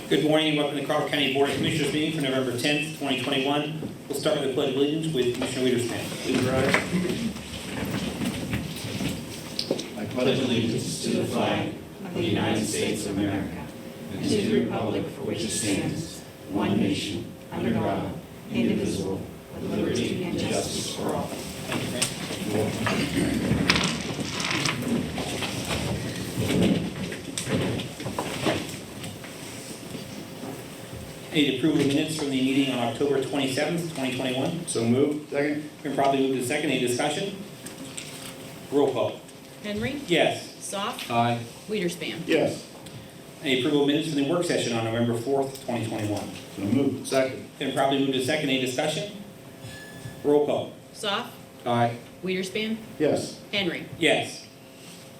Good morning and welcome to the Crawford County Board of Commissioners meeting for November 10th, 2021. We'll start with the Pledge of Allegiance with Commissioner Wiederspan. Please rise. I pledge allegiance to the flag of the United States of America and to the republic for which it stands, one nation, under God, indivisible, with liberty and justice for all. Thank you, Frank. Need approval of minutes from the meeting on October 27th, 2021. So moved. Second. Been properly moved to second. Any discussion? Roll call. Henry. Yes. Soft. Aye. Wiederspan. Yes. Any approval of minutes from the work session on November 4th, 2021. So moved. Second. Been properly moved to second. Any discussion? Roll call. Soft. Aye. Wiederspan. Yes. Henry. Yes.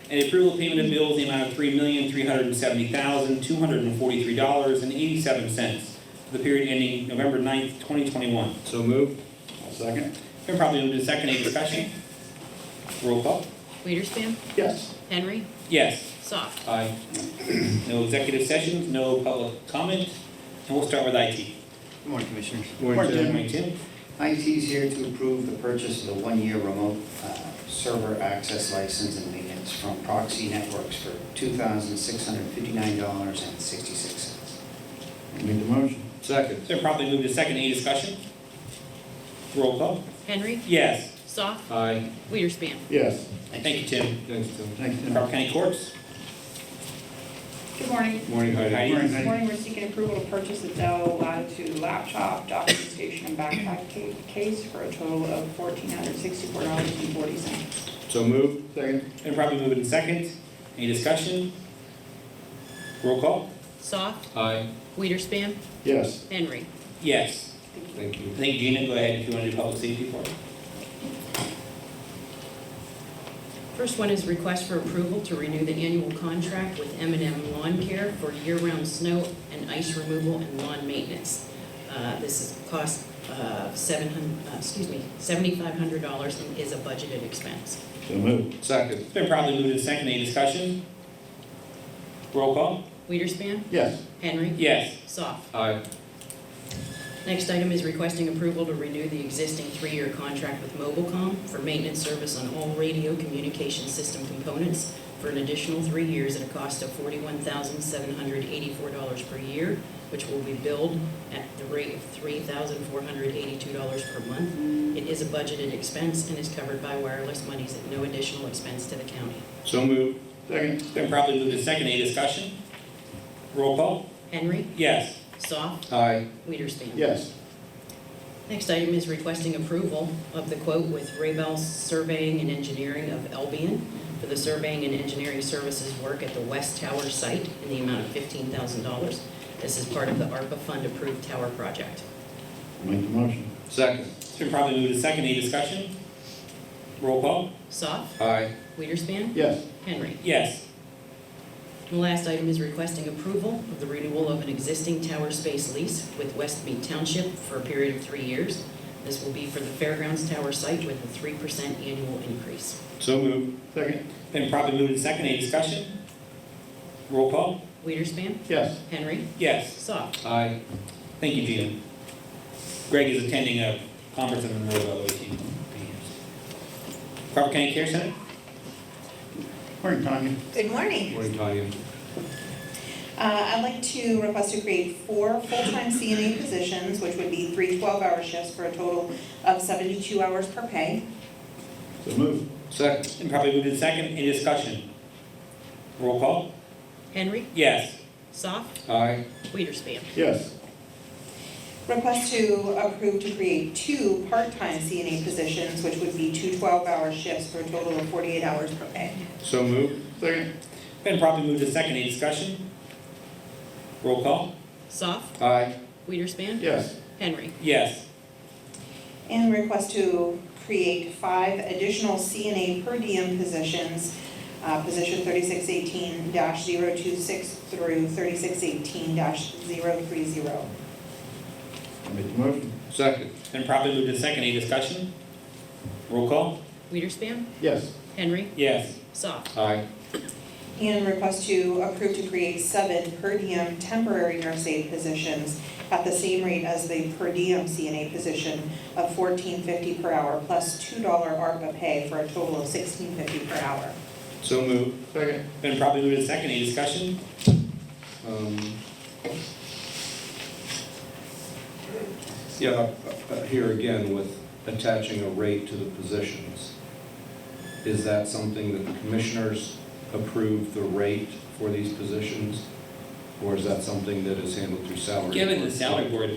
And approval of payment of bills in the amount of $3,370,243.87 for the period ending November 9th, 2021. So moved. I'll second. Been properly moved to second. Any discussion? Roll call. Wiederspan. Yes. Henry. Yes. Soft. Aye. No executive sessions, no public comment, and we'll start with IT. Good morning, Commissioners. Morning, Tim. Morning, Tim. IT is here to approve the purchase of the one-year remote server access license and maintenance from Proxy Networks for $2,659.66. Make the motion. Second. Been properly moved to second. Any discussion? Roll call. Henry. Yes. Soft. Aye. Wiederspan. Yes. Thank you, Tim. Thanks, Tim. Thanks, Tim. Crawford County Courts. Good morning. Morning, Heidi. Heidi. This morning, we're seeking approval to purchase a Dell Latitude laptop, docking station, and backpack case for a total of $1,464.40. So moved. Second. Been properly moved to second. Any discussion? Roll call. Soft. Aye. Wiederspan. Yes. Henry. Yes. Thank you. Thank you, Gina. Go ahead if you want to do public safety for it. First one is request for approval to renew the annual contract with M&M Lawn Care for year-round snow and ice removal and lawn maintenance. This is cost $7,500 and is a budgeted expense. So moved. Second. Been properly moved to second. Any discussion? Roll call. Wiederspan. Yes. Henry. Yes. Soft. Aye. Next item is requesting approval to renew the existing 3-year contract with Mobilecom for maintenance service on all radio communication system components for an additional 3 years at a cost of $41,784 per year, which will be billed at the rate of $3,482 per month. It is a budgeted expense and is covered by wireless monies at no additional expense to the county. So moved. Second. Been properly moved to second. Any discussion? Roll call. Henry. Yes. Soft. Aye. Wiederspan. Yes. Next item is requesting approval of the quote with Raybell Surveying and Engineering of Albion for the surveying and engineering services work at the West Tower site in the amount of $15,000. This is part of the ARPA fund approved tower project. Make the motion. Second. It's been properly moved to second. Any discussion? Roll call. Soft. Aye. Wiederspan. Yes. Henry. Yes. The last item is requesting approval of the renewal of an existing tower space lease with Westmead Township for a period of 3 years. This will be for the Fairgrounds Tower site with a 3% annual increase. So moved. Second. Been properly moved to second. Any discussion? Roll call. Wiederspan. Yes. Henry. Yes. Soft. Aye. Thank you, Gina. Greg is attending a conference in Monroe, by the way, team. Crawford County Care Center. Morning, Tanya. Good morning. Morning, Tanya. I'd like to request to create 4 full-time CNA positions, which would be 3 12-hour shifts for a total of 72 hours per pay. So moved. Second. Been properly moved to second. Any discussion? Roll call. Henry. Yes. Soft. Aye. Wiederspan. Yes. Request to approve to create 2 part-time CNA positions, which would be 2 12-hour shifts for a total of 48 hours per pay. So moved. Second. Been properly moved to second. Any discussion? Roll call. Soft. Aye. Wiederspan. Yes. Henry. Yes. And request to create 5 additional CNA per diem positions, position 3618-026 through 3618-030. Make the motion. Second. Been properly moved to second. Any discussion? Roll call. Wiederspan. Yes. Henry. Yes. Soft. Aye. And request to approve to create 7 per diem temporary nurse aide positions at the same rate as the per diem CNA position of $14.50 per hour plus $2 ARPA pay for a total of $16.50 per hour. So moved. Second. Been properly moved and second, any discussion? Yeah, here again with attaching a rate to the positions. Is that something that the commissioners approve the rate for these positions? Or is that something that is handled through salary? Given the board? salary board,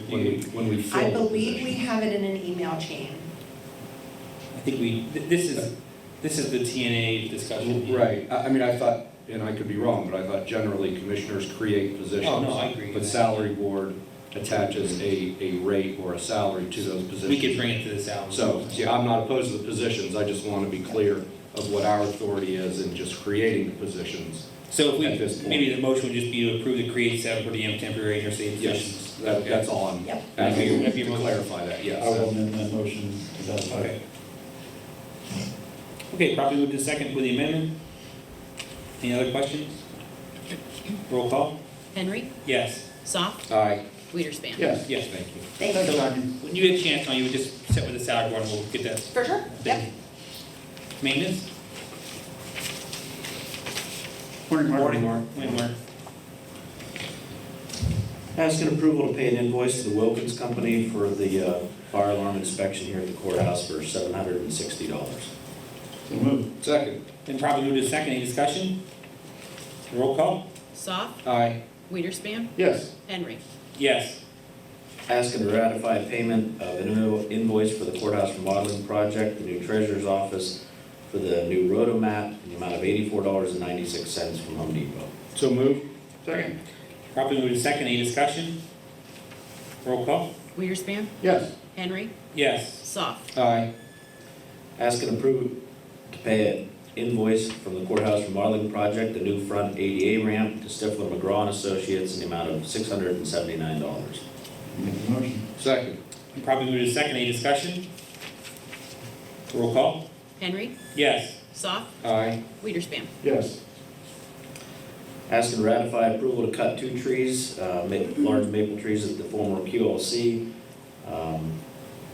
When we fill I the believe we position? have it in an email chain. I think this is the TNA discussion. here. Right, I mean, I thought, and I could be wrong, but I thought generally commissioners create positions. Oh, no, I agree. But salary board attaches a rate or a salary to those positions. We could bring it to the salary. So, yeah, I'm not opposed to the positions, I just want to be clear of what our authority is in just creating the positions. So if at this we, point. maybe the motion would just be to approve to create 7 per diem temporary nurse aide positions. Yes, that's all I'm Yep. asking That'd be to a motion. clarify that, yes. I will amend that motion to that effect. Okay. Okay, properly moved to second with the amendment. Any other questions? Roll call? Henry, Yes. Soft, Aye. Weiderspan. Yes. Yes, thank you. Thank So you. when you get a chance, you would just sit with the salary board and we'll get that. For sure, yep. Maintenance? Morning, Mark. Morning, Mark. Asking approval to pay an invoice to the Wilkins Company for the fire alarm inspection here at the courthouse for $760. So moved. Second. Then probably move to second, any discussion? Roll call? Soft, Aye. Weiderspan, Yes. Henry. Yes. Asking to ratify payment of an invoice for the courthouse remodeling project, the new treasurer's office, for the new rotomat in the amount of $84.96 from Home Depot. So moved. Second. Properly moved to second, any discussion? Roll call? Weiderspan, Yes. Henry, Yes. Soft. Aye. Asking approve to pay an invoice from the courthouse remodeling project, the new front ADA ramp to Stifler McGraw and Associates in the amount of $679. Make the motion. Second. And probably move to second, any discussion? Roll call? Henry, Yes. Soft, Aye. Weiderspan. Yes. Asking to ratify approval to cut 2 trees, large maple trees at the former QLC,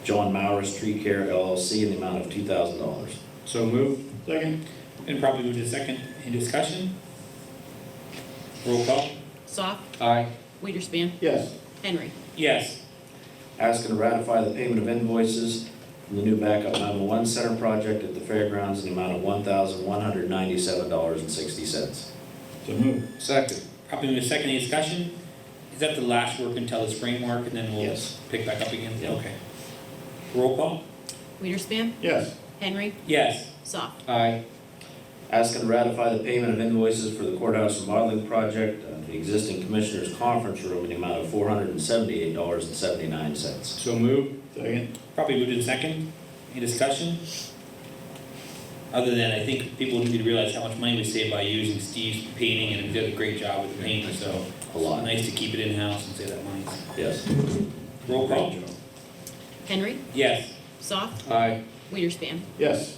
John Mauer's Tree Care LLC in the amount of $2,000. So moved. Second. And probably move to second, any discussion? Roll call? Soft, Aye. Weiderspan, Yes. Henry. Yes. Asking to ratify the payment of invoices from the new backup 911 center project at the fairgrounds in the amount of $1,197.60. So moved. Second. Probably move to second, any discussion? Is that the last work until the spring mark and then we'll Yes. pick back up again? Yeah. Okay. Roll call? Weiderspan, Yes. Henry, Yes. Soft. Aye. Asking to ratify the payment of invoices for the courthouse remodeling project, the existing commissioners' conference room in the amount of $478.79. So moved. Second. Probably moved to second, any discussion? Other than, I think people need to realize how much money we save by using Steve's painting and he did a great job with the painting, so. A lot. Nice to keep it in-house and save that money. Yes. Roll call? Great job. Henry, Yes. Soft, Aye. Weiderspan. Yes.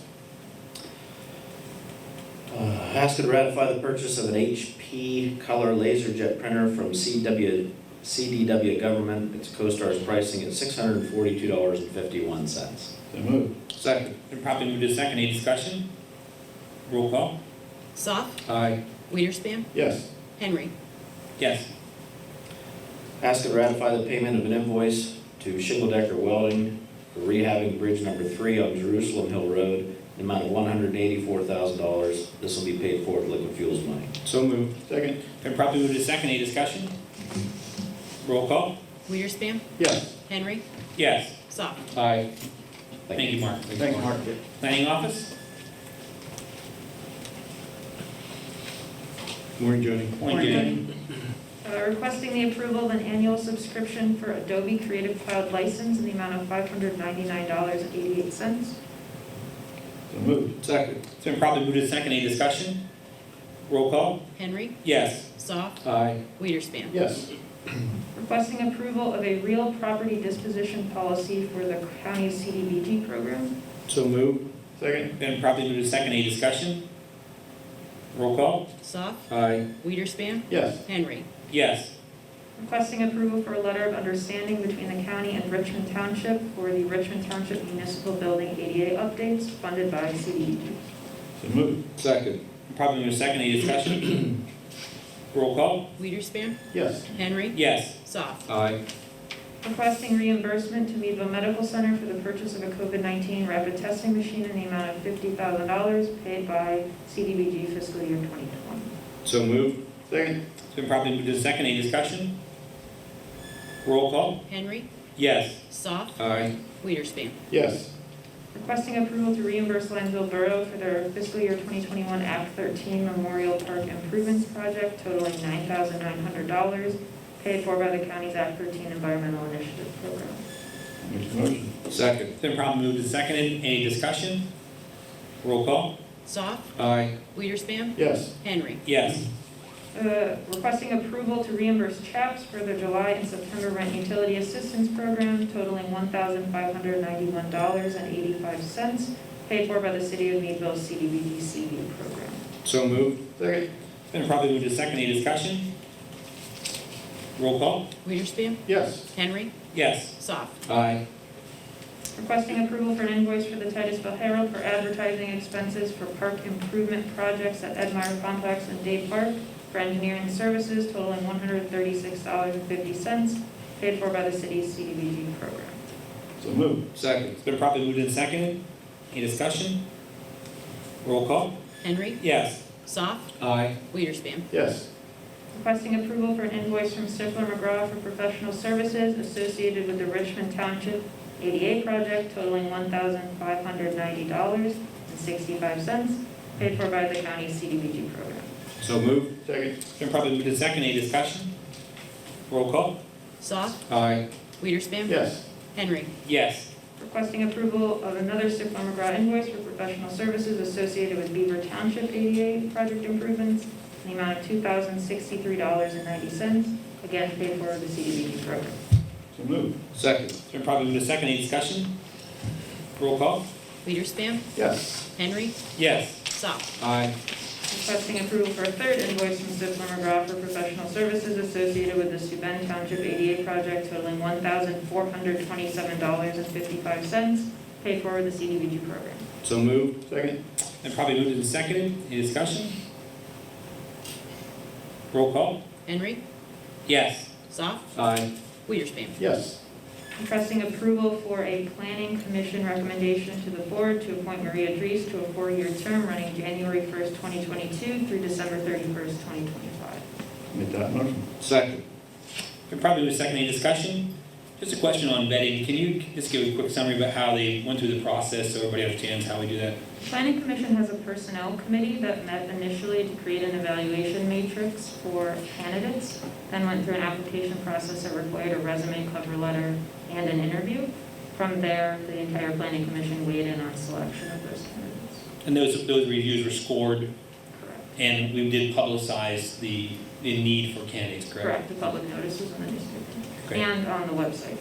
Asking to ratify the purchase of an HP color laser jet printer from CDW Government. It's CoStar's pricing at $642.51. So moved. Second. And probably moved to second, any discussion? Roll call? Soft, Aye. Weiderspan, Yes. Henry. Yes. Asking to ratify the payment of an invoice to Shingle Decker Welding for rehabbing bridge number 3 on Jerusalem Hill Road in the amount of $184,000. This will be paid for with liquid fuels money. So moved. Second. And probably moved to second, any discussion? Roll call? Weiderspan, Yes. Henry, Yes. Soft. Aye. Thank you, Mark. Thanks, Mark. Planning office? Morning, Jody. Point Jenny. Requesting the approval of an annual subscription for Adobe Creative Cloud license in the amount of $599.88. So moved. Second. It's been probably moved to second, any discussion? Roll call? Henry, Yes. Soft, Aye. Weiderspan. Yes. Requesting approval of a real property disposition policy for the county's CDBG program. So moved. Second. Been probably moved to second, any discussion? Roll call? Soft, Aye. Weiderspan, Yes. Henry. Yes. Requesting approval for a letter of understanding between the county and Richmond Township for the Richmond Township Municipal Building ADA updates funded by CDBG. So moved. Second. Probably move second, any discussion? Roll call? Weiderspan, Yes. Henry. Yes. Soft, Aye. Requesting reimbursement to Meadville Medical Center for the purchase of a COVID-19 rapid testing machine in the amount of $50,000 paid by CDBG fiscal year 2020. So moved. Second. It's been properly moved in second, any discussion? Roll call? Henry. Yes. Soft, Aye. Weiderspan. Yes. Requesting approval to reimburse Linesville Borough for their fiscal year 2021 Act 13 Memorial Park Improvements Project totaling $9,900, paid for by the county's Act 13 Environmental Initiative Program. Make the motion. Second. It's been properly moved and seconded, any discussion? Roll call? Soft, Aye. Weiderspan, Yes. Henry. Yes. Requesting approval to reimburse CHAPS for the July and September rent utility assistance program totaling $1,591.85, paid for by the City of Meadville's CDBG CV program. So moved. Second. It's been properly moved and seconded, any discussion? Roll call? Weiderspan, Yes. Henry. Yes. Soft, Aye. Requesting approval for an invoice for the Titusville Herald for advertising expenses for park improvement projects at Edmire Complex and Day Park for engineering services totaling $136.50, paid for by the city's CDBG program. So moved. Second. It's been properly moved and seconded, any discussion? Roll call? Henry. Yes. Soft, Aye. Weiderspan. Yes. Requesting approval for an invoice from Stifler McGraw for professional services associated with the Richmond Township ADA project totaling $1,590.65, paid for by the county's CDBG program. So moved. Second. It's been properly moved and seconded, any discussion? Roll call? Soft, Aye. Weiderspan. Yes. Henry. Yes. Requesting approval of another Stifler McGraw invoice for professional services associated with Beaver Township ADA project improvements in the amount of $2,063.90, again paid for the CDBG program. So moved. Second. It's been properly moved and seconded, any discussion? Roll call? Weiderspan, Yes. Henry. Yes. Soft, Aye. Requesting approval for a third invoice from Stifler McGraw for professional services associated with the Suben Township ADA project totaling $1,427.55, paid for with the CDBG program. So moved. Second. Been properly moved and seconded, any discussion? Roll call? Henry. Yes. Soft, Aye. Weiderspan. Yes. Requesting approval for a planning commission recommendation to the board to appoint Maria Dries to a 4-year term running January 1st, 2022 through December 31st, 2025. Make that motion. Second. Been properly moved and seconded, any discussion? Just a question on vetting, can you just give a quick summary about how they went through the process so everybody understands how we do that? Planning Commission has a personnel committee that met initially to create an evaluation matrix for candidates, then went through an application process that required a resume, cover letter, and an interview. From there, the entire Planning Commission weighed in on selection of those candidates. And those reviews were scored, Correct. and we did publicize the need for candidates, correct? Correct, the public notices in the newspaper Great. and on the website.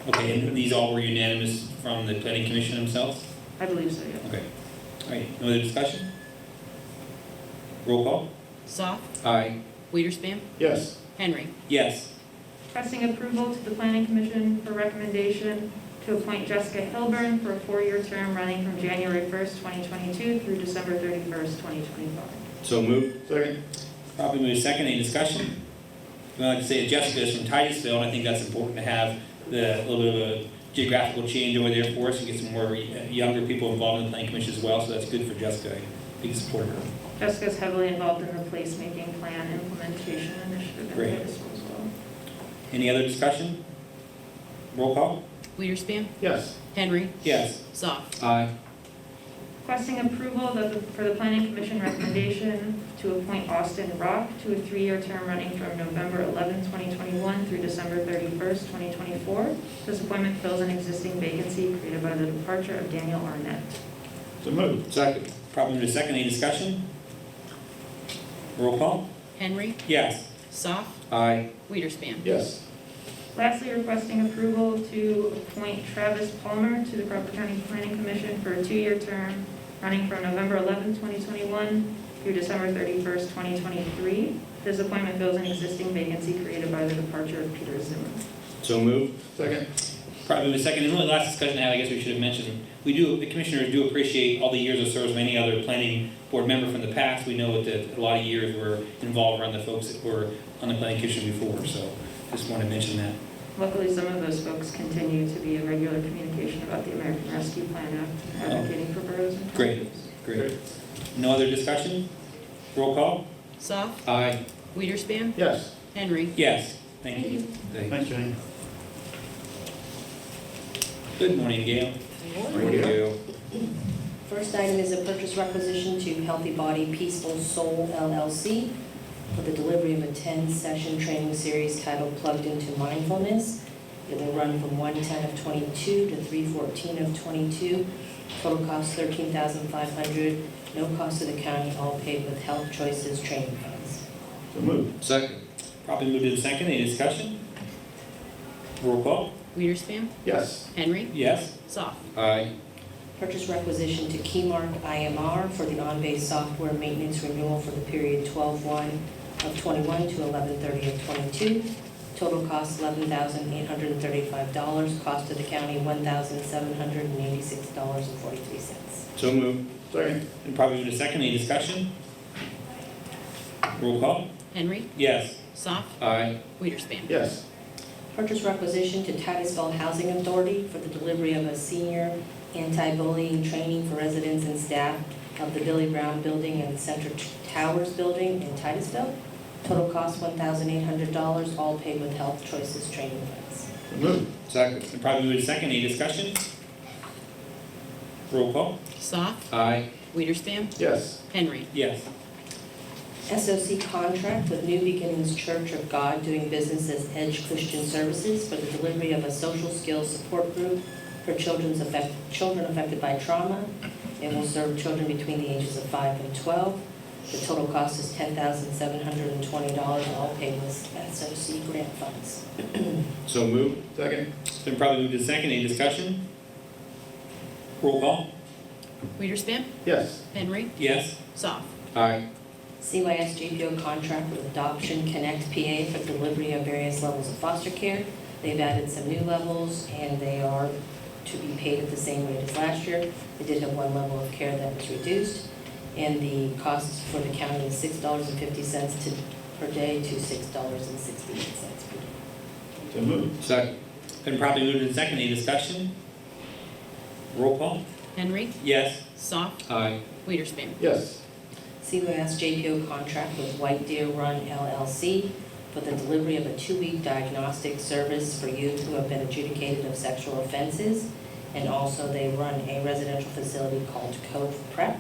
Okay, and these all were unanimous from the planning commission themselves? I believe so, yeah. Okay. All right, no other discussion? Roll call? Soft, Aye. Weiderspan, Yes. Henry. Yes. Requesting approval to the Planning Commission for recommendation to appoint Jessica Hilburn for a 4-year term running from January 1st, 2022 through December 31st, 2025. So moved. Second. Probably move second, any discussion? I'd like to say Jessica is from Titusville, and I think that's important to have a little bit of a geographical change over there for us and get some more younger people involved in the planning commission as well, so that's good for Jessica. We can support her. Jessica's heavily involved in the placemaking plan implementation initiative in Great. Titusville as well. Any other discussion? Roll call? Weiderspan, Yes. Henry. Yes. Soft, Aye. Requesting approval for the Planning Commission recommendation to appoint Austin Rock to a 3-year term running from November 11, 2021 through December 31st, 2024. This appointment fills an existing vacancy created by the departure of Daniel Arnett. So moved. Second. Probably move second, any discussion? Roll call? Henry. Yes. Soft, Aye. Weiderspan. Yes. Lastly, requesting approval to appoint Travis Palmer to the Crawford County Planning Commission for a 2-year term running from November 11, 2021 through December 31st, 2023. This appointment fills an existing vacancy created by the departure of Peter Zimmer. So moved. Second. Probably the second, and the only last discussion I had, I guess we should have mentioned, the commissioners do appreciate all the years of service of any other planning board member from the past. We know that a lot of years were involved around the folks that were on the planning commission before, so just want to mention that. Luckily, some of those folks continue to be in regular communication about the American Rescue Plan Act, advocating for boroughs and Great. Great. No other discussion? Roll call? Soft, Aye. Weiderspan, Yes. Henry. Yes. Thank you. Thanks, Jane. Good morning, Gail. Gail. First item is a purchase requisition to Healthy Body Peaceful Soul LLC for the delivery of a 10-session training series titled Plugged into Mindfulness. It will run from 1/10 of '22 to 3/14 of '22. Total cost $13,500. No cost to the county, all paid with Health Choices training funds. So moved. Second. Probably moved in second. Any discussion? Roll call? Weiderspan, Yes. Henry. Yes. Soft, Aye. Purchase requisition to Keymark IMR for the on-base software maintenance renewal for the period 12/1 of '21 to 11/30 of '22. Total cost $11,835. Cost to the county $1,786.43. So moved. Second. And probably moved in second. Any discussion? Roll call? Henry. Yes. Soft, Aye. Weiderspan. Yes. Purchase requisition to Titusville Housing Authority for the delivery of a senior anti-bullying training for residents and staff of the Billy Brown Building and Center Towers Building in Titusville. Total cost $1,800, all paid with Health Choices training funds. So moved. Second. And probably moved in second. Any discussion? Roll call? Soft, Aye. Weiderspan, Yes. Henry. Yes. SOC contract with New Beginnings Church of God doing business as Edge Christian Services for the delivery of a social skills support group for children affected by trauma. It will serve children between the ages of 5 and 12. The total cost is $10,720, all paid with SOC grant funds. So moved. Second. It's been probably moved in second. Any discussion? Roll call? Weiderspan, Yes. Henry. Yes. Soft, Aye. CYS GPO contract with Adoption Connect PA for delivery of various levels of foster care. They've added some new levels, and they are to be paid at the same rate as last year. They did have one level of care that was reduced, and the cost for the county is $6.50 per day to $6.68 per day. So moved. Second. Been probably moved in second. Any discussion? Roll call? Henry. Yes. Soft, Aye. Weiderspan. Yes. CYS JPO contract with White Deer Run LLC for the delivery of a 2-week diagnostic service for youth who have been adjudicated of sexual offenses. And also they run a residential facility called Cove Prep.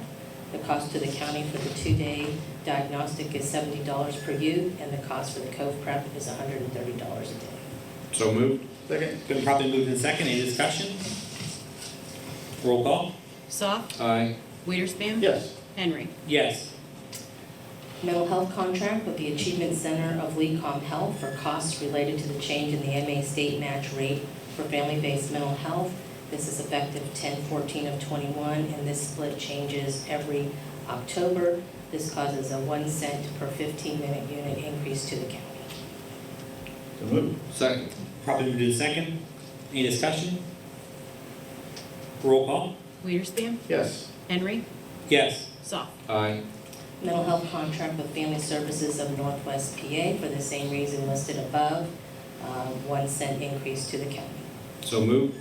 The cost to the county for the 2-day diagnostic is $70 per youth, and the cost for the Cove Prep is $130 a day. So moved. Second. Been probably moved in second. Any discussion? Roll call? Soft, Aye. Weiderspan. Yes. Henry. Yes. Mental health contract with the Achievement Center of Mobilecom Health for costs related to the change in the MA state match rate for family-based mental health. This is effective 10/14 of '21, and this split changes every October. This causes a 1 cent per 15-minute unit increase to the county. So moved. Second. Probably moved in second. Any discussion? Roll call? Weiderspan, Yes. Henry. Yes. Soft, Aye. Mental health contract with Family Services of Northwest PA for the same reason listed above, 1 cent increase to the county. So moved.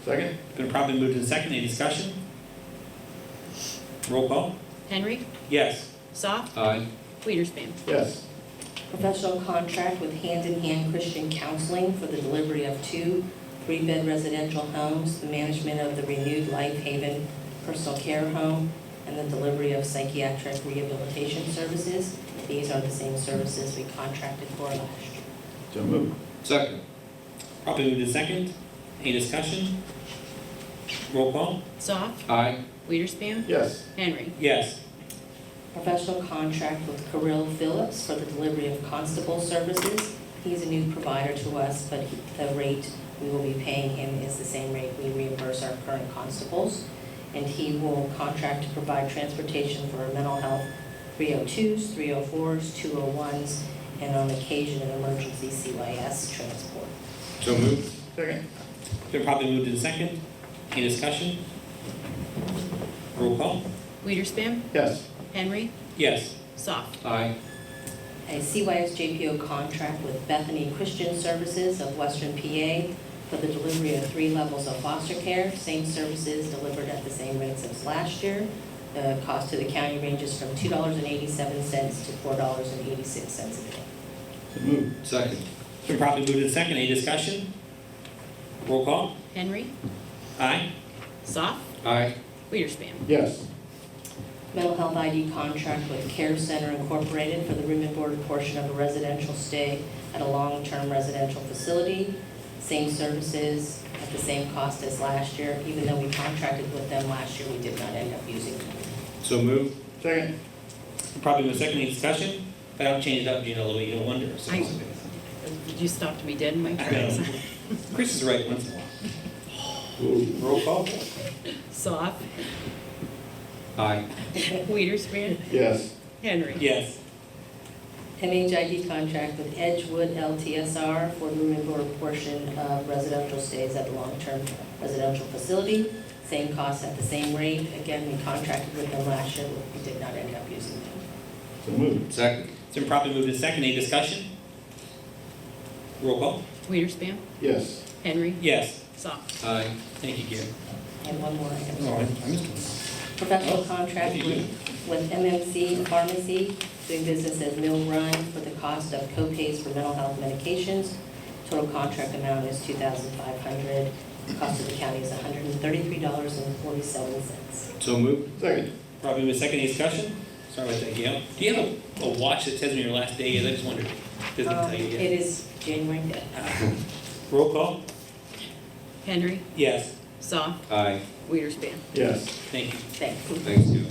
Second. Been probably moved in second. Any discussion? Roll call? Henry. Yes. Soft, Aye. Weiderspan. Yes. Professional contract with Hand in Hand Christian Counseling for the delivery of 2 3-bed residential homes, the management of the renewed Life Haven personal care home, and the delivery of psychiatric rehabilitation services. These are the same services we contracted for last year. So moved. Second. Probably moved in second. Any discussion? Roll call? Soft, Aye. Weiderspan. Yes. Henry. Yes. Professional contract with Kirill Phillips for the delivery of constable services. He's a new provider to us, but the rate we will be paying him is the same rate we reimburse our current constables. And he will contract to provide transportation for mental health 302s, 304s, 201s, and on occasion an emergency CYS transport. So moved. Second. Been properly moved in second. Any discussion? Roll call? Weiderspan, Yes. Henry, Yes. Soft. Aye. A CYS JPO contract with Bethany Christian Services of Western PA for the delivery of 3 levels of foster care, same services delivered at the same rates as last year. The cost to the county ranges from $2.87 to $4.86 a day. So moved. Second. Been properly moved in second. Any discussion? Roll call? Henry, Aye. Soft, Aye. Weiderspan. Yes. Mental health ID contract with Care Center Incorporated for the room and board portion of a residential stay at a long-term residential facility. Same services at the same cost as last year. Even though we contracted with them last year, we did not end up using them. So moved. Second. Been properly moved in second. Any discussion? If I don't change it up, Gina, a little bit, you don't wonder. So Did you stop to be dead in my I tracks? know. Chris is right once in a while. Roll call? Soft, Aye. Weiderspan, Yes. Henry. Yes. MHID contract with Edgewood LTSR for the room and board portion of residential stays at a long-term residential facility. Same cost at the same rate. Again, we contracted with them last year, but we did not end up using them. So moved. Second. It's been properly moved in second. Any discussion? Roll call? Weiderspan, Yes. Henry, Yes. Soft. Aye. Thank you, Gary. And one more item. Oh, I missed one. Professional contract with MMC Pharmacy, doing business as Mill Run for the cost of co-pays for mental health medications. Total contract amount is $2,500. Cost of the county is $133.47. So moved. Second. Probably with second. Any discussion? Sorry about that, Gail. Do you have a watch that tells me your last day is? I just wondered. Doesn't tell you yet. It is January 5th. Roll call? Henry, Yes. Soft, Aye. Weiderspan. Yes. Thank you. Thanks. Thanks, Gail.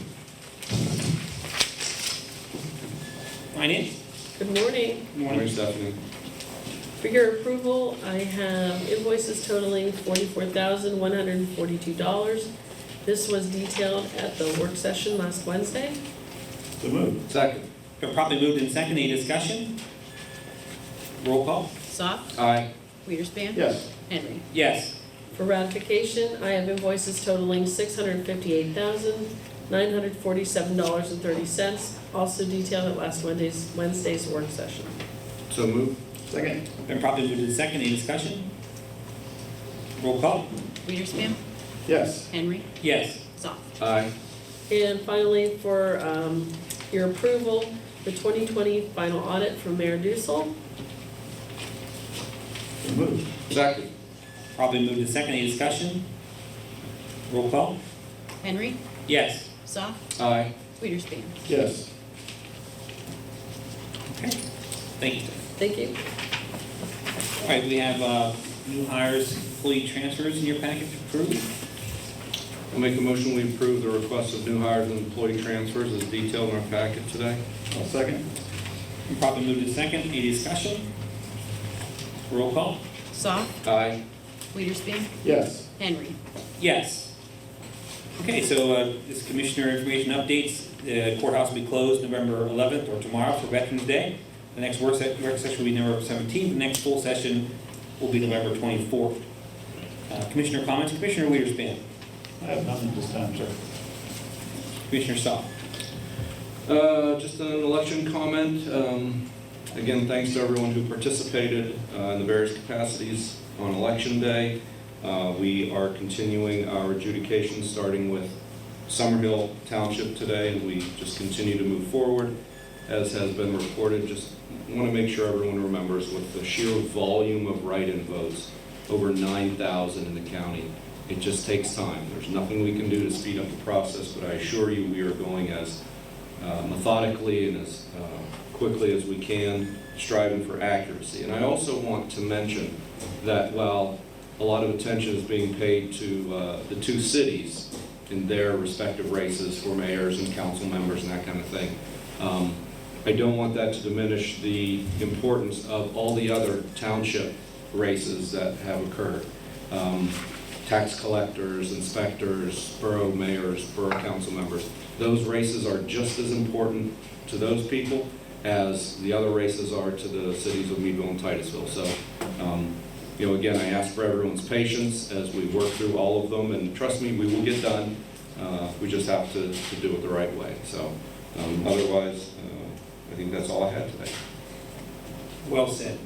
Finance? Good morning. Morning, Stephanie. For your approval, I have invoices totaling $44,142. This was detailed at the work session last Wednesday. So moved. Second. Been properly moved in second. Any discussion? Roll call? Soft, Aye. Weiderspan. Yes. Henry. Yes. For ratification, I have invoices totaling $658,947.30, also detailed at last Wednesday's work session. So moved. Second. Been properly moved in second. Any discussion? Roll call? Weiderspan, Yes. Henry, Yes. Soft. Aye. And finally, for your approval, the 2020 final audit from Mayor Dussel. So moved. Second. Probably moved in second. Any discussion? Roll call? Henry, Yes. Soft, Aye. Weiderspan. Yes. Okay. Thank you. Thank you. All right, we have new hires, employee transfers in your package approved. I'll make a motion we approve the request of new hires and employee transfers as detailed in our packet today. I'll second. Probably moved in second. Any discussion? Roll call? Soft, Aye. Weiderspan, Yes. Henry. Yes. Okay, so this commissioner information updates. The courthouse will be closed November 11th or tomorrow for Veterans Day. The next work session will be November 17th. The next full session will be November 24th. Commissioner comments? Commissioner Weiderspan. I have none at this time, sir. Commissioner Saul. Just an election comment. Again, thanks to everyone who participated in the various capacities on Election Day. We are continuing our adjudication, starting with Summerhill Township today, and we just continue to move forward, as has been reported. Just want to make sure everyone remembers, with the sheer volume of write-in votes, over 9,000 in the county, it just takes time. There's nothing we can do to speed up the process, but I assure you we are going as methodically and as quickly as we can, striving for accuracy. And I also want to mention that while a lot of attention is being paid to the two cities in their respective races for mayors and council members and that kind of thing, I don't want that to diminish the importance of all the other township races that have occurred. tax collectors, inspectors, borough mayors, borough council members. Those races are just as important to those people as the other races are to the cities of Meadville and Titusville. So, again, I ask for everyone's patience as we work through all of them, and trust me, we will get done. We just have to do it the right way. So, otherwise, I think that's all I had today. Well said.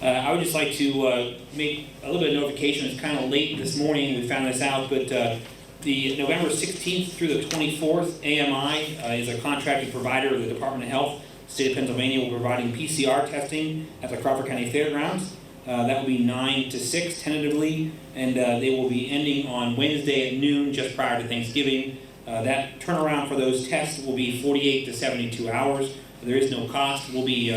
I would just like to make a little bit of notification. It's kind of late this morning, we found this out, but the November 16th through the 24th, AMI is a contracted provider of the Department of Health. State of Pennsylvania will be providing PCR testing at the Crawford County Fairgrounds. That will be 9 to 6 tentatively, and they will be ending on Wednesday at noon, just prior to Thanksgiving. That turnaround for those tests will be 48 to 72 hours. There is no cost. We'll be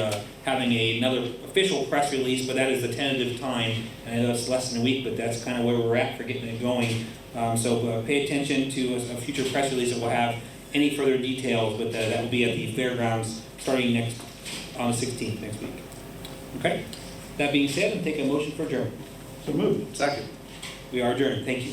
having another official press release, but that is the tentative time. And I know it's less than a week, but that's kind of where we're at for getting it going. So pay attention to a future press release that will have any further details, but that will be at the fairgrounds starting on the 16th next week. Okay? That being said, I'll take a motion for adjournment. So moved. Second. We are adjourned. Thank you.